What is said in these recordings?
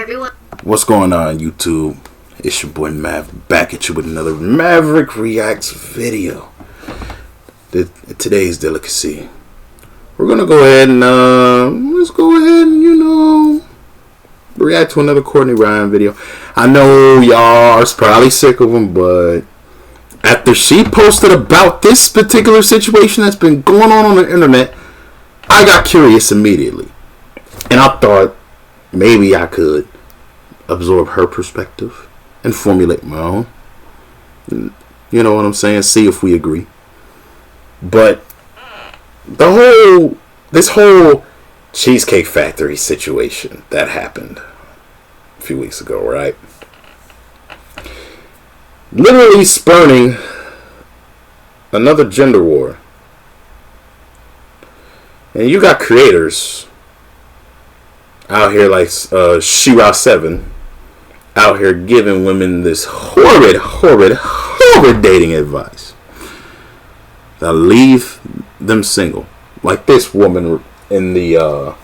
Hi everyone. What's going on YouTube? It's your boy Mav back at you with another Maverick Reacts video. Today's delicacy. We're gonna go ahead and react to another Courtney Ryan video. I know y'all are probably sick of them, but after she posted about this particular situation that's been going on the internet, I got curious immediately. And I thought maybe I could absorb her perspective and formulate my own. You know what I'm saying? See if we agree. But this whole Cheesecake Factory situation that happened a few weeks ago, right? Literally spurning another gender war. And you got creators out here like Shira7 out here giving women this horrid dating advice. Now leave them single. Like this woman in the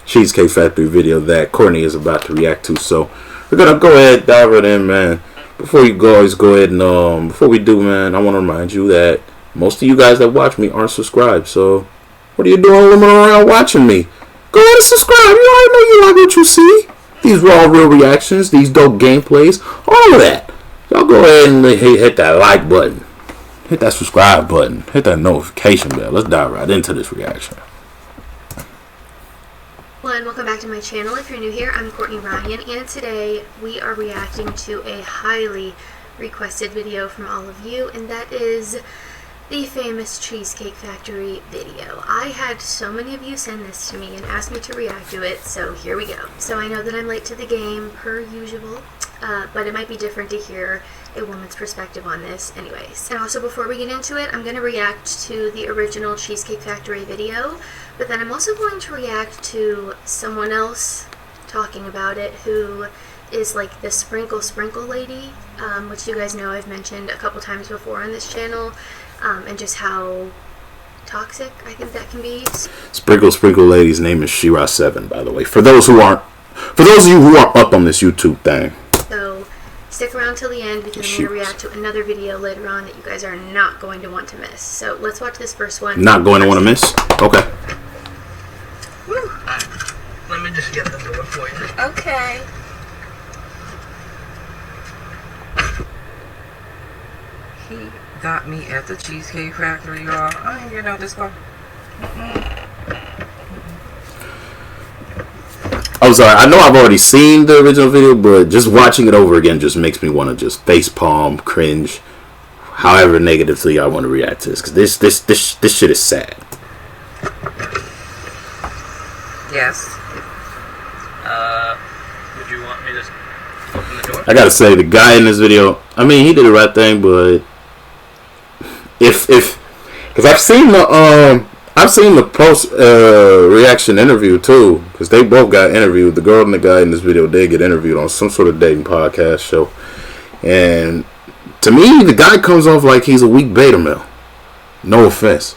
Cheesecake Factory video that Courtney is about to react to. So we're gonna go ahead, dive right in, man. Before we go ahead and before we do, man, I want to remind you that most of you guys that watch me aren't subscribed. So what are you doing roaming around watching me? Go ahead and subscribe. You already know you like what you see. These raw, real reactions, these dope gameplays, all of that. Y'all go ahead and hit that like button. Hit that subscribe button. Hit that notification bell. Let's dive right into this reaction. Hello and welcome back to my channel. If you're new here, I'm Courtney Ryan, and today we are reacting to a highly requested video from all of you, and that is the famous Cheesecake Factory video. I had so many of you send this to me and ask me to react to it, so here we go. So I know that I'm late to the game, per usual, but it might be different to hear a woman's perspective on this anyways. And also, before we get into it, I'm going to react to the original Cheesecake Factory video, but then I'm also going to react to someone else talking about it who is like the sprinkle lady, which you guys know I've mentioned a couple times before on this channel, and just how toxic I think that can be. Sprinkle lady's name is Shira7, by the way. For those of you who are up on this YouTube thing. So stick around till the end because I'm going to react to another video later on that you guys are not going to want to miss. So let's watch this first one. Not going to want to miss? Okay. Woo. Let me just get the door for you. Okay. He got me at the Cheesecake Factory, y'all. I ain't getting out this car. I'm sorry. I know I've already seen the original video, but just watching it over again just makes me want to just facepalm, cringe, however negatively I want to react to this. Because this shit is sad. Yes. Would you want me to open the door? I gotta say, the guy in this video, I mean, he did the right thing, but because I've seen the post reaction interview too, because they both got interviewed. The girl and the guy in this video did get interviewed on some sort of dating podcast show, and to me, the guy comes off like he's a weak beta male. No offense,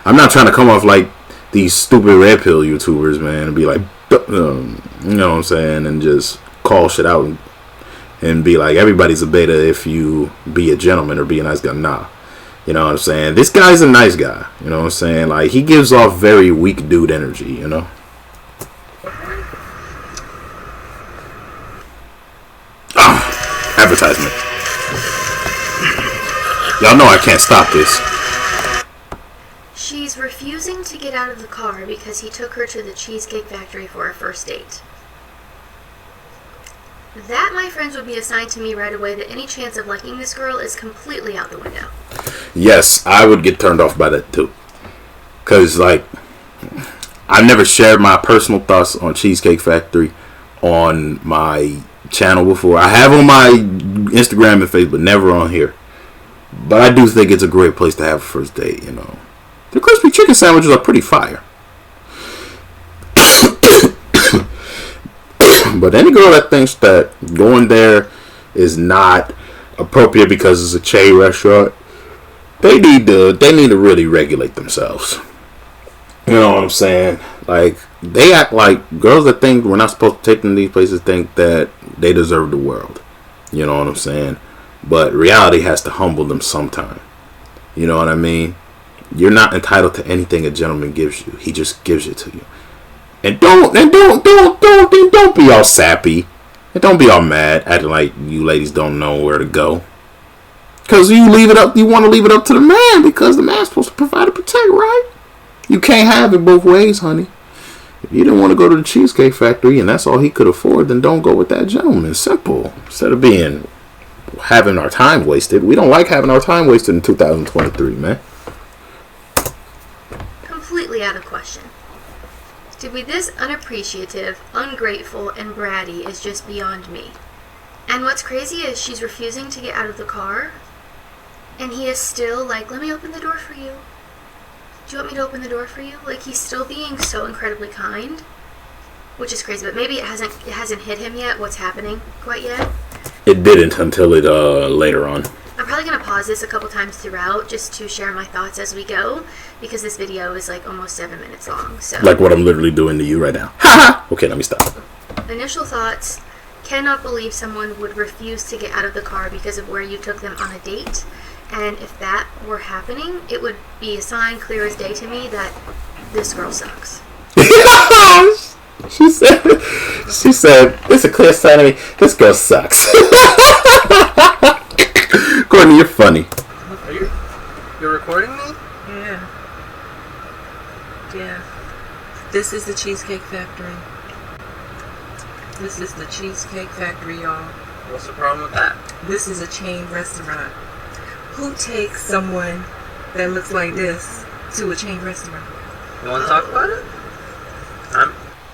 I'm not trying to come off like these stupid red pill YouTubers, man, and be like, you know what I'm saying, and just call shit out and be like everybody's a beta if you be a gentleman or be a nice guy. Nah. You know what I'm saying? This guy's a nice guy. You know what I'm saying? Like, he gives off very weak dude energy, you know? Advertisement. Y'all know I can't stop this. She's refusing to get out of the car because he took her to the Cheesecake Factory for a first date. That, my friends, would be a sign to me right away that any chance of liking this girl is completely out the window. Yes, I would get turned off by that too. Because, like, I've never shared my personal thoughts on Cheesecake Factory on my channel before. I have on my Instagram and Facebook, but never on here. But I do think it's a great place to have a first date, you know. The crispy chicken sandwiches are pretty fire. But any girl that thinks that going there is not appropriate because it's a chain restaurant, they need to really regulate themselves. You know what I'm saying? Like, they act like girls that think we're not supposed to take them to these places think that they deserve the world. You know what I'm saying? But reality has to humble them sometime. You know what I mean? You're not entitled to anything a gentleman gives you. He just gives it to you. And don't be all sappy. And don't be all mad, acting like you ladies don't know where to go. Because you want to leave it up to the man, because the man's supposed to provide and protect, right? You can't have it both ways, honey. If you didn't want to go to the Cheesecake Factory and that's all he could afford, then don't go with that gentleman. Simple. Instead of having our time wasted. We don't like having our time wasted in 2023, man. Completely out of question. To be this unappreciative, ungrateful, and bratty is just beyond me. And what's crazy is she's refusing to get out of the car, and he is still like, let me open the door for you. Do you want me to open the door for you? Like, he's still being so incredibly kind, which is crazy. But maybe it hasn't hit him yet what's happening quite yet. It didn't until later on. I'm probably going to pause this a couple times throughout just to share my thoughts as we go, because this video is like almost 7 minutes long. So, like what I'm literally doing to you right now. Okay, let me stop. Initial thoughts: cannot believe someone would refuse to get out of the car because of where you took them on a date. And if that were happening, it would be a sign clear as day to me that this girl sucks. She said, it's a clear sign to me, this girl sucks. Courtney, you're funny. You're recording me? Yeah. Yeah. This is the Cheesecake Factory. This is the Cheesecake Factory, y'all. What's the problem with that? This is a chain restaurant. Who takes someone that looks like this to a chain restaurant? You want to talk about it?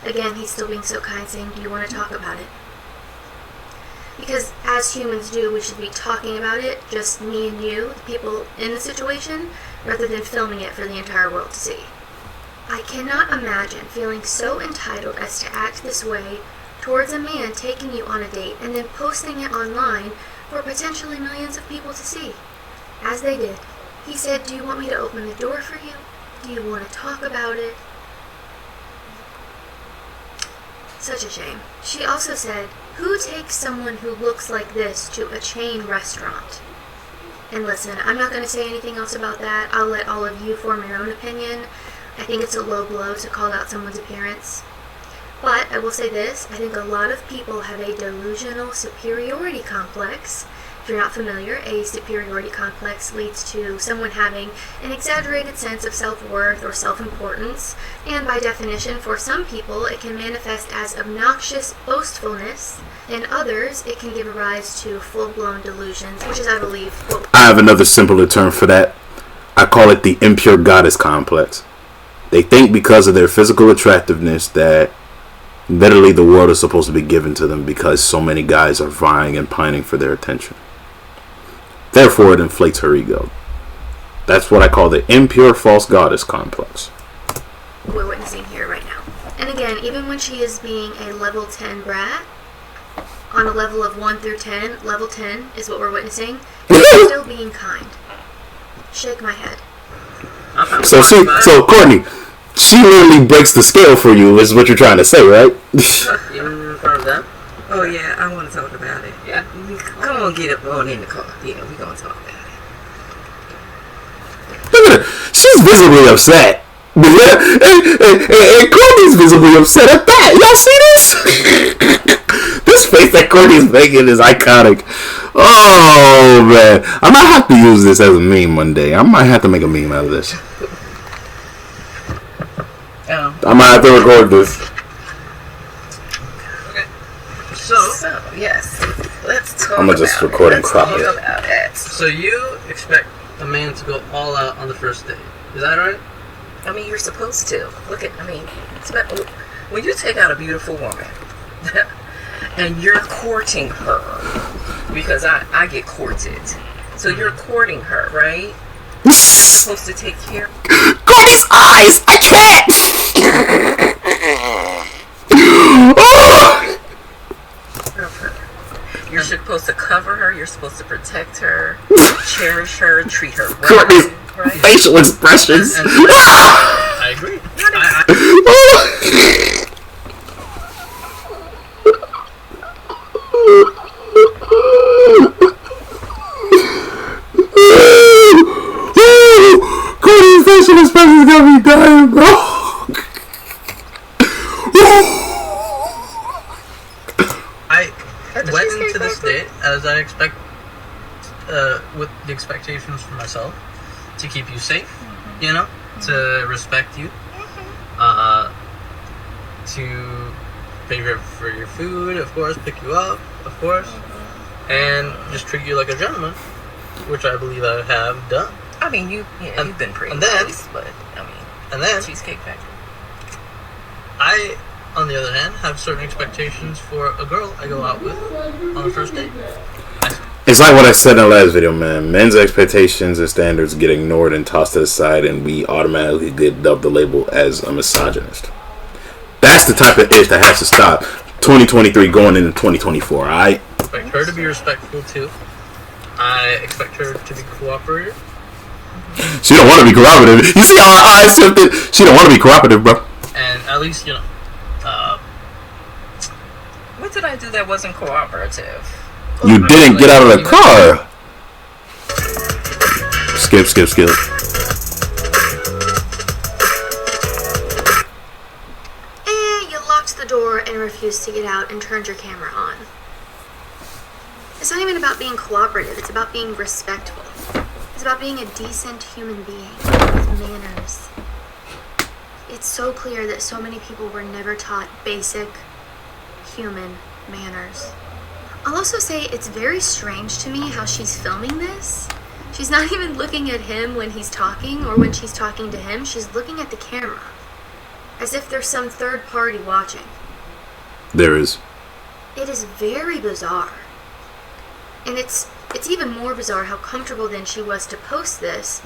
Again, he's still being so kind, saying, do you want to talk about it? Because as humans do, we should be talking about it, just me and you, the people in the situation, rather than filming it for the entire world to see. I cannot imagine feeling so entitled as to act this way towards a man taking you on a date and then posting it online for potentially millions of people to see. As they did. He said, do you want me to open the door for you? Do you want to talk about it? Such a shame. She also said, who takes someone who looks like this to a chain restaurant? And listen, I'm not going to say anything else about that. I'll let all of you form your own opinion. I think it's a low blow to call out someone's appearance. But I will say this, I think a lot of people have a delusional superiority complex. If you're not familiar, a superiority complex leads to someone having an exaggerated sense of self-worth or self-importance, and by definition, for some people, it can manifest as obnoxious boastfulness. In others, it can give rise to full-blown delusions, which is, I believe, I have another simpler term for that. I call it the impure goddess complex. They think because of their physical attractiveness that literally the world is supposed to be given to them because so many guys are vying and pining for their attention. Therefore, it inflates her ego. That's what I call the impure false goddess complex. We're witnessing here right now. And again, even when she is being a level 10 brat, on a level of 1 through 10, level 10 is what we're witnessing, she's still being kind. Shake my head. So Courtney, she literally breaks the scale for you, is what you're trying to say, right? Even in front of them? Oh yeah, I want to talk about it. Yeah. Come on, get up on in the car. Yeah, we're going to talk about it. Look at her. She's visibly upset. And Courtney's visibly upset at that. Y'all see this? This face that Courtney's making is iconic. Oh, man. I might have to use this as a meme one day. I might have to make a meme out of this. I might have to record this. Okay. So yes. Let's talk I'm going to just record and crop it. About it. So you expect a man to go all out on the first date. Is that right? I mean, you're supposed to. When you take out a beautiful woman and you're courting her, because I get courted. So you're courting her, right? You're supposed to take care. Courtney's eyes! I can't! You're supposed to cover her. You're supposed to protect her, cherish her, treat her Courtney's right? facial expressions. I agree. as I expect, with the expectations for myself, to keep you safe, to respect you, to pay for your food, of course, pick you up, of course, and just treat you like a gentleman, which I believe I have done. I mean, you've been pretty nice, but Cheesecake Factory. I, on the other hand, have certain expectations for a girl I go out with on the first date. It's like what I said in the last video, man. Men's expectations and standards get ignored and tossed to the side, and we automatically get dubbed the label as a misogynist. That's the type of ish that has to stop. 2023 going into 2024, alright? I expect her to be respectful, too. I expect her to be cooperative. She don't want to be cooperative. You see how her eyes shifted? She don't want to be cooperative, bro. And at least, what did I do that wasn't cooperative? You didn't get out of the car. Skip. And you locked the door and refused to get out and turned your camera on. It's not even about being cooperative. It's about being respectful. It's about being a decent human being with manners. It's so clear that so many people were never taught basic human manners. I'll also say it's very strange to me how she's filming this. She's not even looking at him when he's talking or when she's talking to him. She's looking at the camera as if there's some third party watching. There is. It is very bizarre. And it's even more bizarre how comfortable then she was to post this,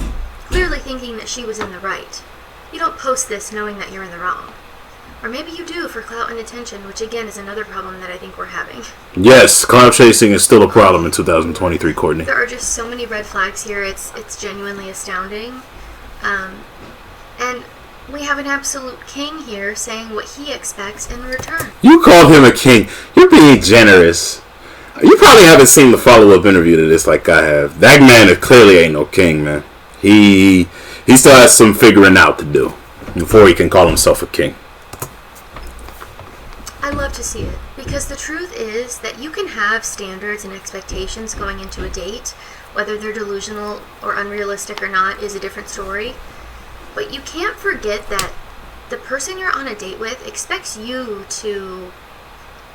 clearly thinking that she was in the right. You don't post this knowing that you're in the wrong. Or maybe you do for clout and attention, which again is another problem that I think we're having. Yes, clout chasing is still a problem in 2023, Courtney. There are just so many red flags here, it's genuinely astounding. And we have an absolute king here saying what he expects in return. You called him a king. You're being generous. You probably haven't seen the follow-up interview to this like I have. That man clearly ain't no king, man. He still has some figuring out to do before he can call himself a king. I love to see it, because the truth is that you can have standards and expectations going into a date. Whether they're delusional or unrealistic or not is a different story. But you can't forget that the person you're on a date with expects you to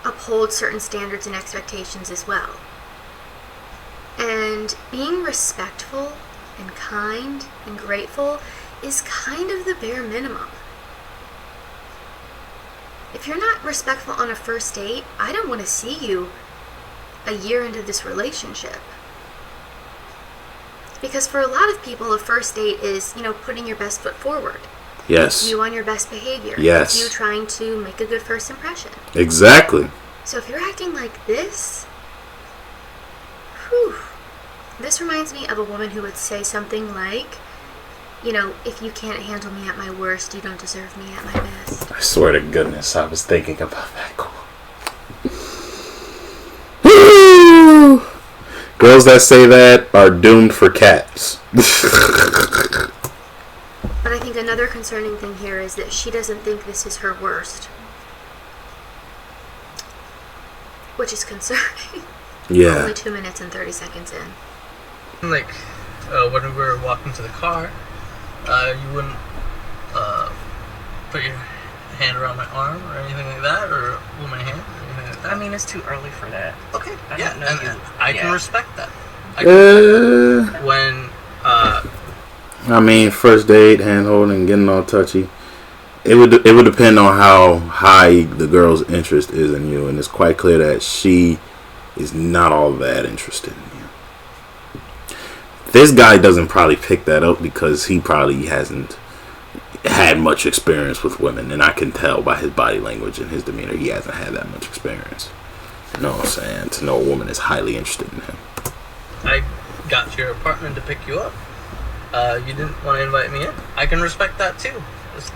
uphold certain standards and expectations as well. And being respectful and kind and grateful is kind of the bare minimum. If you're not respectful on a first date, I don't want to see you a year into this relationship. Because for a lot of people, a first date is, putting your best foot forward. Yes. It's you on your best behavior. Yes. It's you trying to make a good first impression. Exactly. So if you're acting like this, whew, this reminds me of a woman who would say something like, if you can't handle me at my worst, you don't deserve me at my best. I swear to goodness, I was thinking about that quote. Girls that say that are doomed for cats. But I think another concerning thing here is that she doesn't think this is her worst. Which is concerning. Yeah. Only 2 minutes and 30 seconds in. Like, when we were walking to the car, you wouldn't put your hand around my arm or anything like that, or hold my hand or anything like that. I mean, it's too early for that. Okay, I yeah, don't know and you. I can respect that. When I mean, first date, hand holding, getting all touchy. It would depend on how high the girl's interest is in you, and it's quite clear that she is not all that interested in you. This guy doesn't probably pick that up because he probably hasn't had much experience with women, and I can tell by his body language and his demeanor he hasn't had that much experience. You know what I'm saying? To know a woman is highly interested in him. I got to your apartment to pick you up, you didn't want to invite me in. I can respect that too.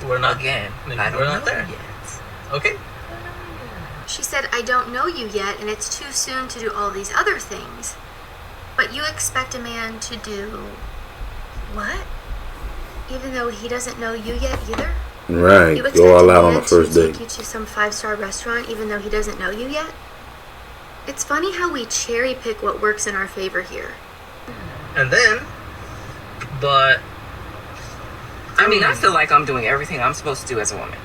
We're not Again, I don't we're know not there yet. Okay. She said, I don't know you yet, and it's too soon to do all these other things. But you expect a man to do what? Even though he doesn't know you yet either? Right. You expect Go all a out on man the first to date. take you to some 5-star restaurant even though he doesn't know you yet? It's funny how we cherry pick what works in our favor here. And then, but... I mean, I feel like I'm doing everything I'm supposed to do as a woman.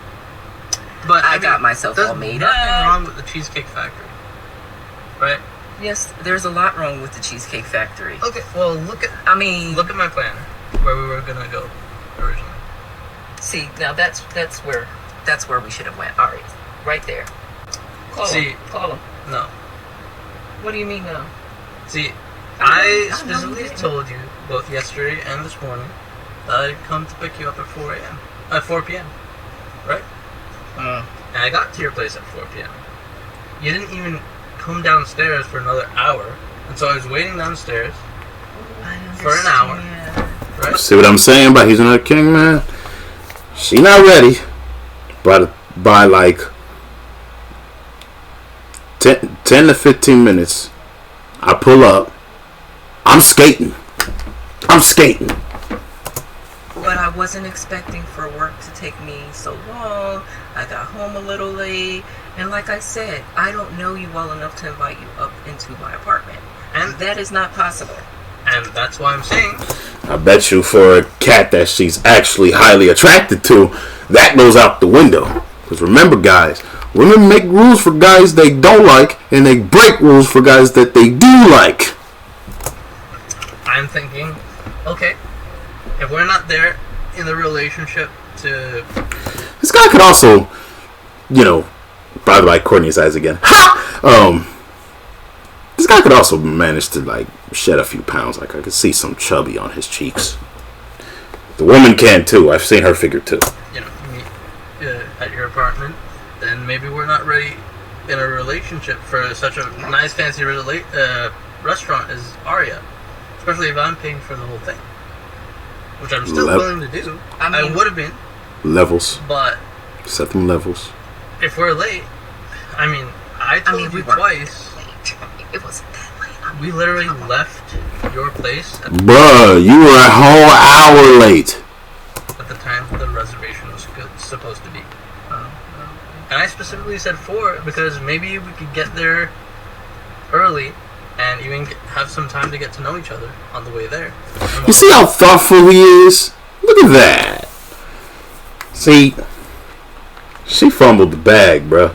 But I got myself all made up. There's nothing wrong with the Cheesecake Factory, right? Yes, there's a lot wrong with the Cheesecake Factory. Okay, well, look at my plan, where we were gonna go originally. See, now that's where we should have went. All right there. Call him. No. What do you mean no? See, I specifically told you both yesterday and this morning that I'd come to pick you up at 4 p.m. Right? And I got to your place at 4 p.m. You didn't even come downstairs for another hour, and so I was waiting downstairs for an hour. Right? See what I'm saying about he's another king, man? She not ready. By like 10 to 15 minutes, I pull up. I'm skating. But I wasn't expecting for work to take me so long. I got home a little late. And like I said, I don't know you well enough to invite you up into my apartment. And that is not possible. And that's why I'm saying... I bet you for a cat that she's actually highly attracted to, that goes out the window. Because remember, guys, women make rules for guys they don't like, and they break rules for guys that they do like. I'm thinking, okay, if we're not there in the relationship to... This guy could also, probably like Courtney's eyes again. Ha! This guy could also manage to, like, shed a few pounds. Like, I could see some chubby on his cheeks. The woman can, too. I've seen her figure, too. Meet at your apartment, then maybe we're not ready in a relationship for such a nice, fancy restaurant as Aria. Especially if I'm paying for the whole thing. Which I'm still willing to do. I would have been. Levels. But... Set them levels. If we're late, I told you twice. It wasn't that late. We literally left your place Bruh, you were a whole hour late. At the time the reservation was supposed to be. And I specifically said 4 because maybe we could get there early and even have some time to get to know each other on the way there. You see how thoughtful he is? Look at that. See, she fumbled the bag, bruh.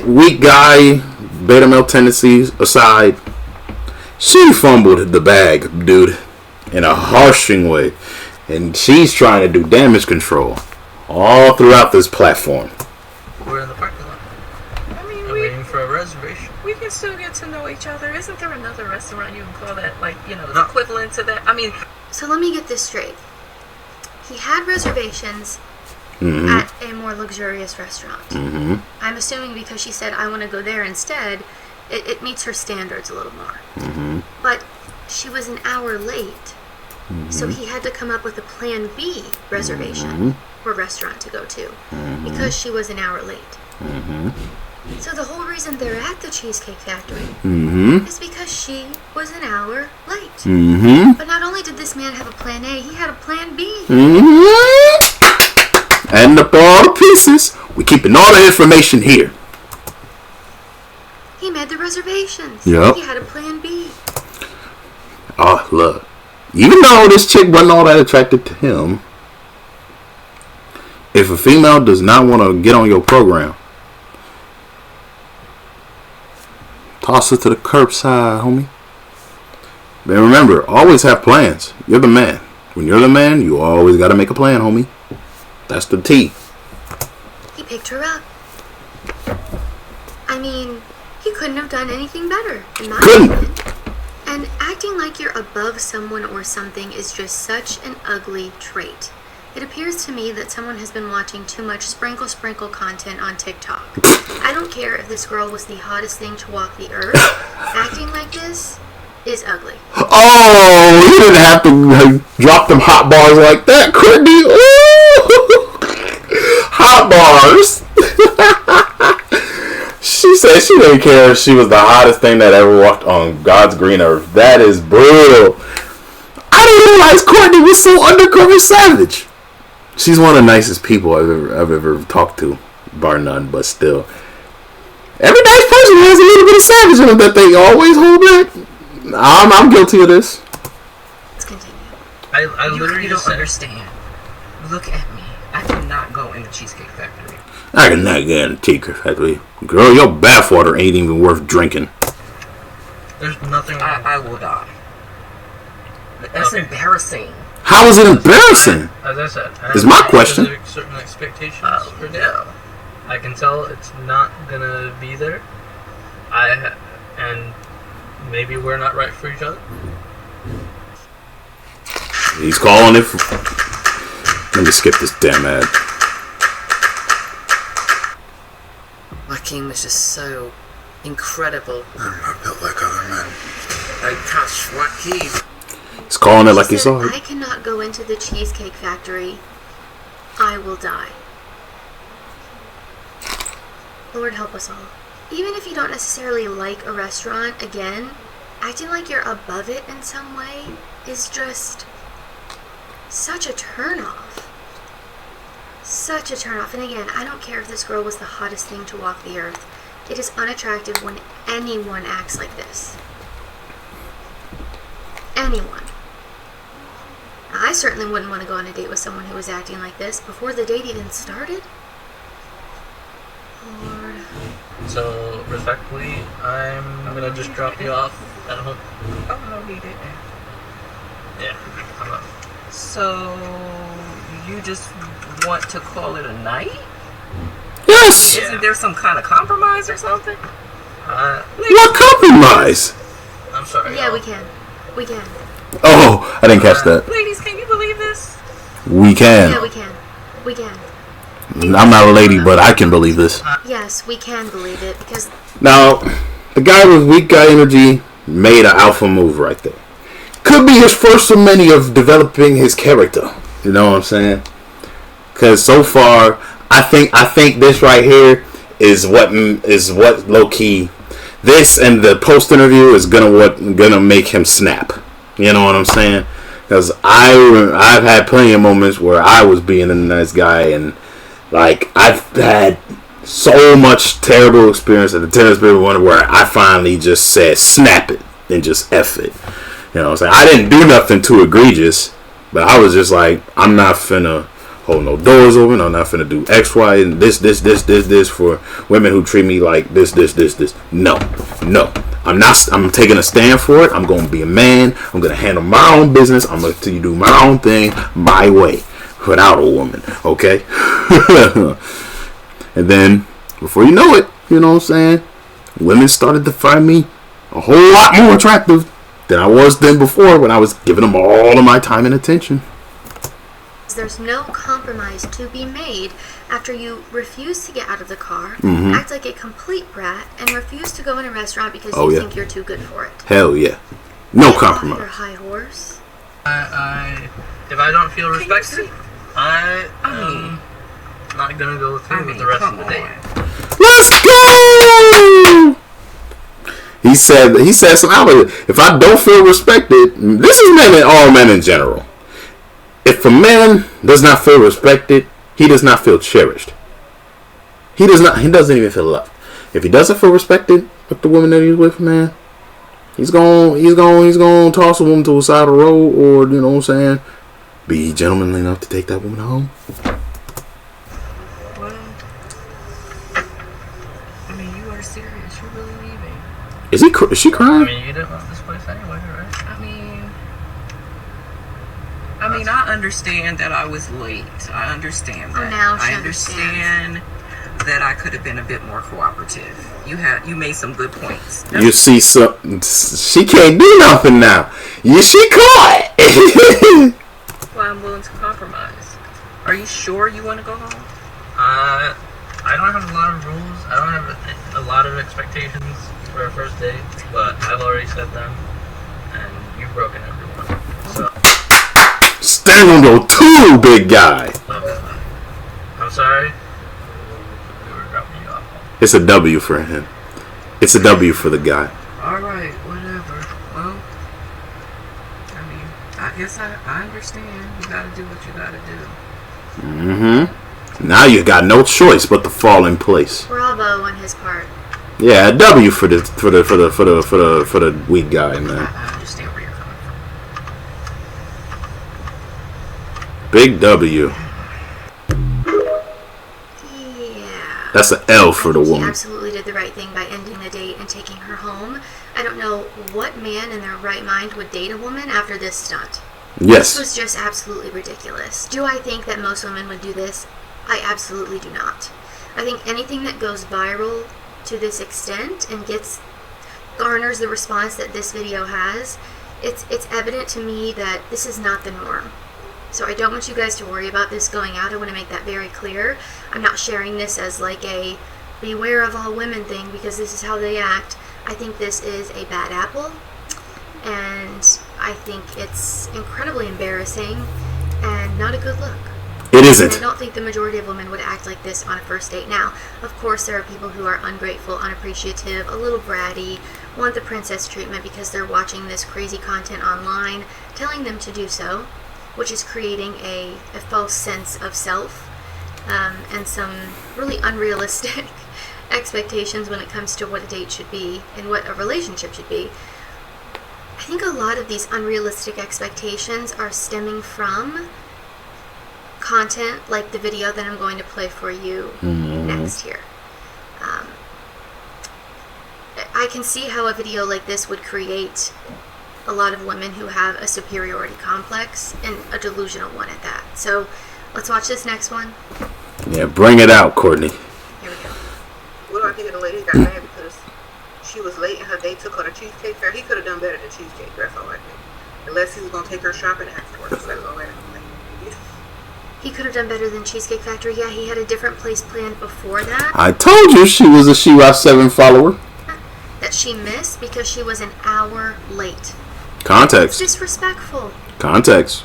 Weak guy, beta male tendencies aside, she fumbled the bag, dude, in a harshing way. And she's trying to do damage control all throughout this platform. We're in the parking lot. I'm waiting for a reservation. We can still get to know each other. Isn't there another restaurant you can call that, the equivalent to that? So let me get this straight. He had reservations at a more luxurious restaurant. I'm assuming because she said, I want to go there instead, it meets her standards a little more. But she was an hour late. So he had to come up with a plan B reservation or restaurant to go to because she was an hour late. So the whole reason they're at the Cheesecake Factory is because she was an hour late. But not only did this man have a plan A, he had a plan B. And up all the pieces. We're keeping all the information here. He made the reservations. Yep. He had a plan B. Oh, look. Even though this chick wasn't all that attracted to him, if a female does not want to get on your program, toss it to the curbside, homie. But remember, always have plans. You're the man. When you're the man, you always got to make a plan, homie. That's the T. He picked her up. He couldn't have done anything better, in my opinion. And acting like you're above someone or something is just such an ugly trait. It appears to me that someone has been watching too much sprinkle content on TikTok. I don't care if this girl was the hottest thing to walk the earth. Acting like this is ugly. Oh, you didn't have to drop them hot bars like that, Courtney. Hot bars. She said she didn't care if she was the hottest thing that ever walked on God's green earth. That is brutal. I didn't realize Courtney was so undercover savage. She's one of the nicest people I've ever talked to, bar none, but still. Every nice person has a little bit of savage in them that they always hold back. I'm guilty of this. Let's continue. I literally You just don't said, understand. Look at me. I cannot go in the Cheesecake Factory. I cannot get in the Cheesecake Factory. Girl, your bathwater ain't even worth drinking. there's nothing wrong. I will die. That's Okay. embarrassing. How is it embarrassing? As I said, I Is have my question. certain expectations Oh, for Dave. no. I can tell it's not gonna be there. And maybe we're not right for each other. He's calling it. Let me skip this damn ad. Joaquin was just so incredible. I'm not built like other men. Like, gosh, Joaquin. He's calling it like She he's said, sorry. I cannot go into the Cheesecake Factory. I will die. Lord help us all. Even if you don't necessarily like a restaurant, again, acting like you're above it in some way is just such a turnoff. Such a turnoff. And again, I don't care if this girl was the hottest thing to walk the earth. It is unattractive when anyone acts like this. Anyone. I certainly wouldn't want to go on a date with someone who was acting like this before the date even started. Lord. So, respectfully, I'm gonna just drop you off at home. Oh, no, he didn't. Yeah, I'm up. So, you just want to call it a night? Yes! Yeah. Isn't there some kind of compromise or something? What compromise? I'm sorry. Yeah, y'all. we can. We can. Oh, I didn't catch that. Ladies, can you believe this? We Yeah, can. we can. We can. I'm not a lady, but I can believe this. Yes, we can believe it because Now, the guy with weak guy energy made an alpha move right there. Could be his first of many of developing his character. You know what I'm saying? Because so far, I think this right here is what low key. This and the post interview is gonna make him snap. You know what I'm saying? Because I've had plenty of moments where I was being a nice guy and like I've had so much terrible experience at the tennis one where I finally just said snap it and just F it. You know what I'm saying? I didn't do nothing too egregious, but I was just like, I'm not finna hold no doors open. I'm not finna do X, Y, and this for women who treat me like this. No. I'm not. I'm taking a stand for it. I'm gonna be a man. I'm gonna handle my own business. I'm gonna do my own thing my way, without a woman. Okay. And then before you know it, you know what I'm saying, women started to find me a whole lot more attractive than I was then before when I was giving them all of my time and attention. there's no compromise to be made after you refuse to get out of the car, Mhm. act like a complete brat, and refuse to go in a restaurant because Oh, you yeah. think you're too good for it. Hell yeah. No Get off your compromise. high horse. If I don't feel Can you respected, see? I I am mean- not gonna go through with the rest of the day. Let's go! He said something. If I don't feel respected, this is all men in general. If a man does not feel respected, he does not feel cherished. He doesn't even feel loved. If he doesn't feel respected with the woman that he's with, man, he's gonna toss a woman to the side of the road, or you know what I'm saying, be gentlemanly enough to take that woman home. Well, I mean, you are serious. You're really leaving. Is she I crying? mean, you didn't want this place anyway, right? I mean, I understand that I was late. I understand that. Oh, now she I understand that I could have been a bit more cooperative. You made some good points. You see, she can't do nothing now. She caught. Well, I'm willing to compromise. Are you sure you want to go home? I don't have a lot of rules. I don't have a lot of expectations for a first date, but I've already set them, and you've broken everyone. So, Stand on your two, big guy. I'm sorry. We were dropping you off. It's a W for him. It's a W for the guy. All right, whatever. Well, I mean, I guess I understand. You gotta do what you gotta do. Mm-hmm. Now you got no choice but to fall in place. Bravo on his part. Yeah, a W for the weak guy, man. I understand where you're coming from. Big W. Yeah. That's an L for the He woman. absolutely did the right thing by ending the date and taking her home. I don't know what man in their right mind would date a woman after this stunt. Yes. This was just absolutely ridiculous. Do I think that most women would do this? I absolutely do not. I think anything that goes viral to this extent and garners the response that this video has, it's evident to me that this is not the norm. So I don't want you guys to worry about this going out. I want to make that very clear. I'm not sharing this as like a beware of all women thing because this is how they act. I think this is a bad apple, and I think it's incredibly embarrassing and not a good look. It isn't. And I don't think the majority of women would act like this on a first date. Now, of course, there are people who are ungrateful, unappreciative, a little bratty, want the princess treatment because they're watching this crazy content online, telling them to do so, which is creating a false sense of self and some really unrealistic expectations when it comes to what a date should be and what a relationship should be. I think a lot of these unrealistic expectations are stemming from content like the video that I'm going to play for you next here. I can see how a video like this would create a lot of women who have a superiority complex and a delusional one at that. So let's watch this next one. Yeah, bring it out, Courtney. Here we go. What do I think of the lady who got mad because she was late and her date took her to Cheesecake Fair? He could have done better than Cheesecake. That's all I think. Unless he was going to take her shopping afterwards. That's all I think. He could have done better than Cheesecake Factory. Yeah, he had a different place planned before that. I told you she was a She-Ra 7 follower. That she missed because she was an hour late. Context. It's disrespectful. Context.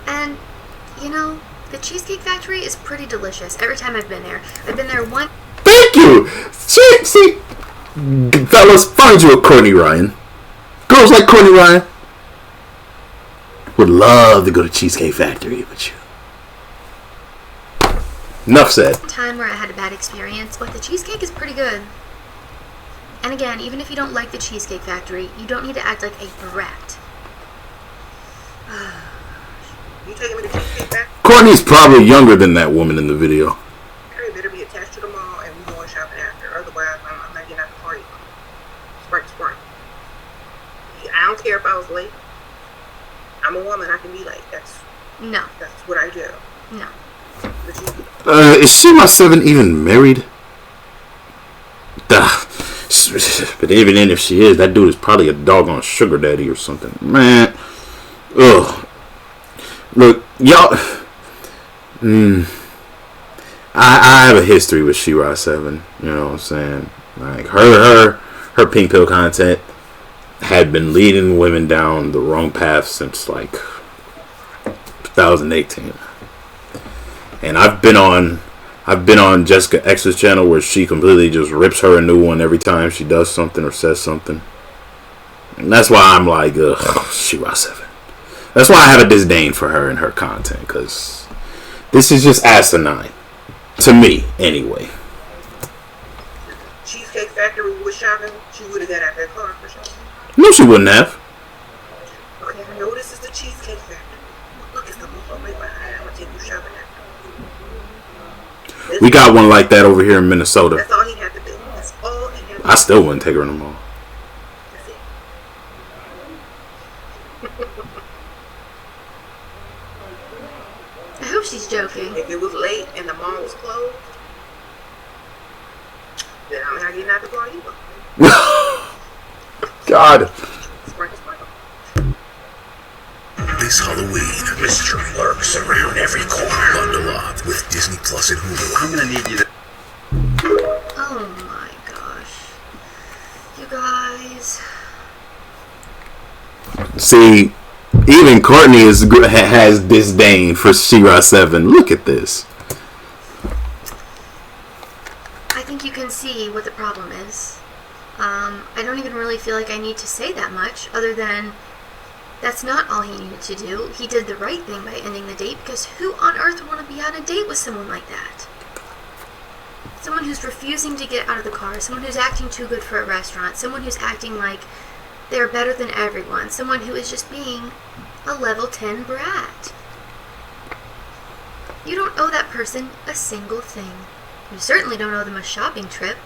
And, you know, the Cheesecake Factory is pretty delicious. Every time I've been there one. Thank you. See, fellas, find you a Courtney Ryan. Girls like Courtney Ryan would love to go to Cheesecake Factory with you. Enough said. Time where I had a bad experience, but the cheesecake is pretty good. And again, even if you don't like the Cheesecake Factory, you don't need to act like a brat. You taking me to Cheesecake Factory? Courtney's probably younger than that woman in the video. You better be attached to the mall and we going shopping after. Otherwise, I'm not getting out the party. Spring. I don't care if I was late. I'm a woman. I can be late. That's what I do. No. Is She-Ra 7 even married? But even then, if she is, that dude is probably a doggone sugar daddy or something. Man. Ugh. Look, y'all. I have a history with She-Ra 7. You know what I'm saying? Like, her pink pill content had been leading women down the wrong path since, like, 2018. And I've been on Jessica X's channel where she completely just rips her a new one every time she does something or says something. And that's why I'm like, ugh, She-Ra 7. That's why I have a disdain for her and her content, because this is just asinine. To me, anyway. Cheesecake Factory was shopping, she would have got out that car for shopping. No, she wouldn't have. Okay, I know this is the Cheesecake Factory. Look, it's the mall right behind. I'm going to take you shopping after. We got one like that over here in Minnesota. That's all he had to do. That's all he had to do. I still wouldn't take her in the mall. That's it. I hope she's joking. If it was late and the mall was closed, then I'm not getting out the car either. God. Sprinkle. This Halloween, mystery lurks around every corner. Bundle up with Disney Plus and Hulu. I'm gonna need you to... Oh my gosh. You guys. See, even Courtney has disdain for She-Ra 7. Look at this. I think you can see what the problem is. I don't even really feel like I need to say that much, other than that's not all he needed to do. He did the right thing by ending the date, because who on earth would want to be on a date with someone like that? Someone who's refusing to get out of the car, someone who's acting too good for a restaurant, someone who's acting like they're better than everyone, someone who is just being a level 10 brat. You don't owe that person a single thing. You certainly don't owe them a shopping trip.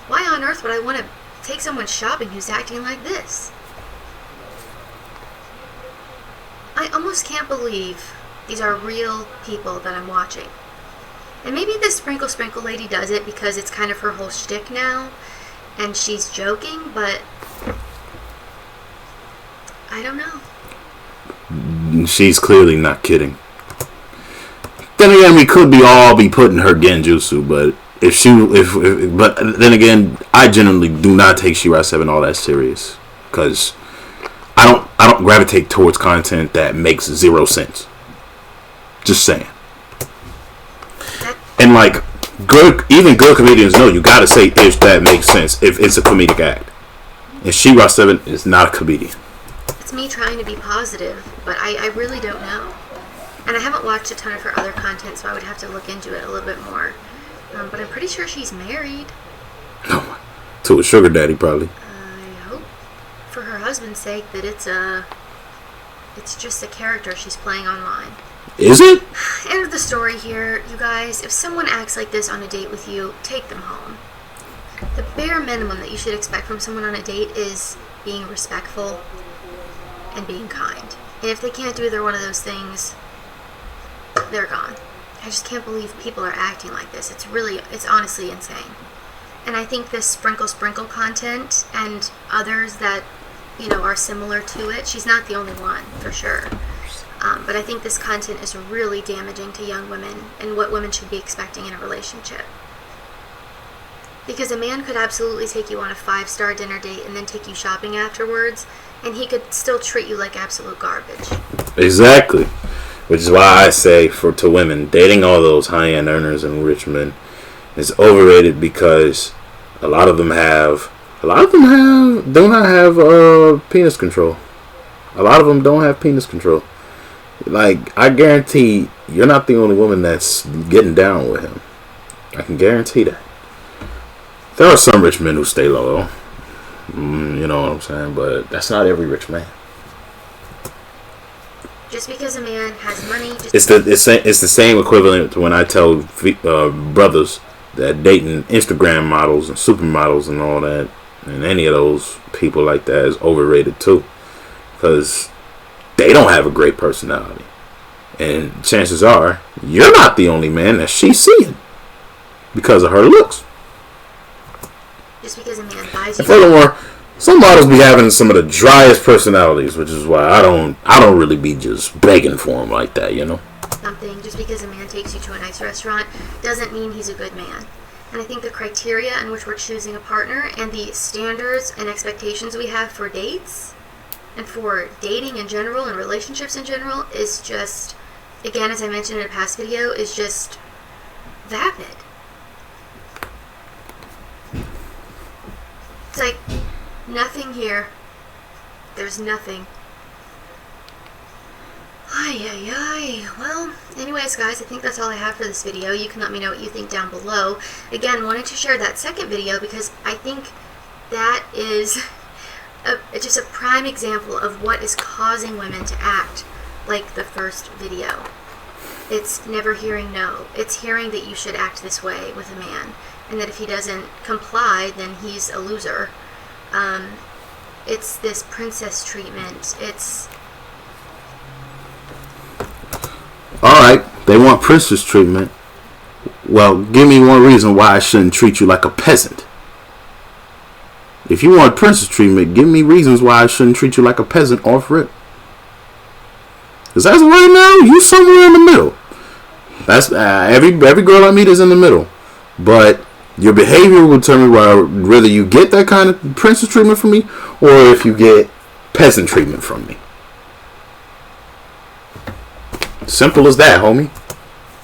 Why on earth would I want to take someone shopping who's acting like this? I almost can't believe these are real people that I'm watching. And maybe this Sprinkle Sprinkle lady does it because it's kind of her whole shtick now, and she's joking, but I don't know. She's clearly not kidding. Then again, we could all be putting her genjutsu, but but then again, I generally do not take She-Ra 7 all that serious, because I don't gravitate towards content that makes zero sense. Just saying. And like, even good comedians know you gotta say if that makes sense, if it's a comedic act. And She-Ra 7 is not a comedian. It's me trying to be positive, but I really don't know. And I haven't watched a ton of her other content, so I would have to look into it a little bit more. But I'm pretty sure she's married. To a sugar daddy, probably. I hope, for her husband's sake, that it's just a character she's playing online. Is it? End of the story here, you guys. If someone acts like this on a date with you, take them home. The bare minimum that you should expect from someone on a date is being respectful and being kind. And if they can't do either one of those things, they're gone. I just can't believe people are acting like this. It's honestly insane. And I think this Sprinkle Sprinkle content and others that, are similar to it, she's not the only one, for sure. But I think this content is really damaging to young women and what women should be expecting in a relationship. Because a man could absolutely take you on a 5-star dinner date and then take you shopping afterwards, and he could still treat you like absolute garbage. Exactly. Which is why I say to women, dating all those high-end earners and rich men is overrated, because a lot of them do not have penis control. A lot of them don't have penis control. Like, I guarantee you're not the only woman that's getting down with him. I can guarantee that. There are some rich men who stay low. You know what I'm saying? But that's not every rich man. Just because a man has money... It's the same equivalent to when I tell brothers that dating Instagram models and supermodels and all that, and any of those people like that, is overrated too. Because they don't have a great personality. And chances are, you're not the only man that she's seeing because of her looks. Just because a man buys you... And furthermore, some models be having some of the driest personalities, which is why I don't really be just begging for them like that, Something, just because a man takes you to a nice restaurant doesn't mean he's a good man. And I think the criteria in which we're choosing a partner and the standards and expectations we have for dates and for dating in general and relationships in general is just, again, as I mentioned in a past video, is just vapid. It's like nothing here. There's nothing. Ay. Well, anyways, guys, I think that's all I have for this video. You can let me know what you think down below. Again, wanted to share that second video because I think that is just a prime example of what is causing women to act like the first video. It's never hearing no. It's hearing that you should act this way with a man, and that if he doesn't comply, then he's a loser. It's this princess treatment. It's... Alright, they want princess treatment. Well, give me one reason why I shouldn't treat you like a peasant. If you want princess treatment, give me reasons why I shouldn't treat you like a peasant off rip. Because as of right now, you somewhere in the middle. That's every girl I meet is in the middle. But your behavior will determine whether you get that kind of princess treatment from me or if you get peasant treatment from me. Simple as that, homie.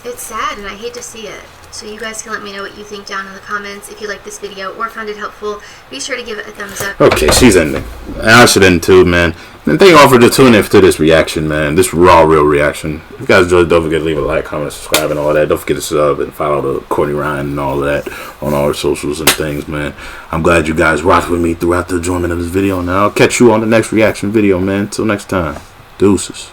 It's sad and I hate to see it. So you guys can let me know what you think down in the comments. If you like this video or found it helpful, be sure to give it a thumbs up. Okay, she's ending. I should end too, man. And thank you all for just tuning in to this reaction, man. This raw, real reaction. If you guys enjoyed, don't forget to leave a like, comment, subscribe, and all that. Don't forget to sub and follow the Courtney Ryan and all that on all our socials and things, man. I'm glad you guys rocked with me throughout the enjoyment of this video. Now I'll catch you on the next reaction video, man. Till next time. Deuces.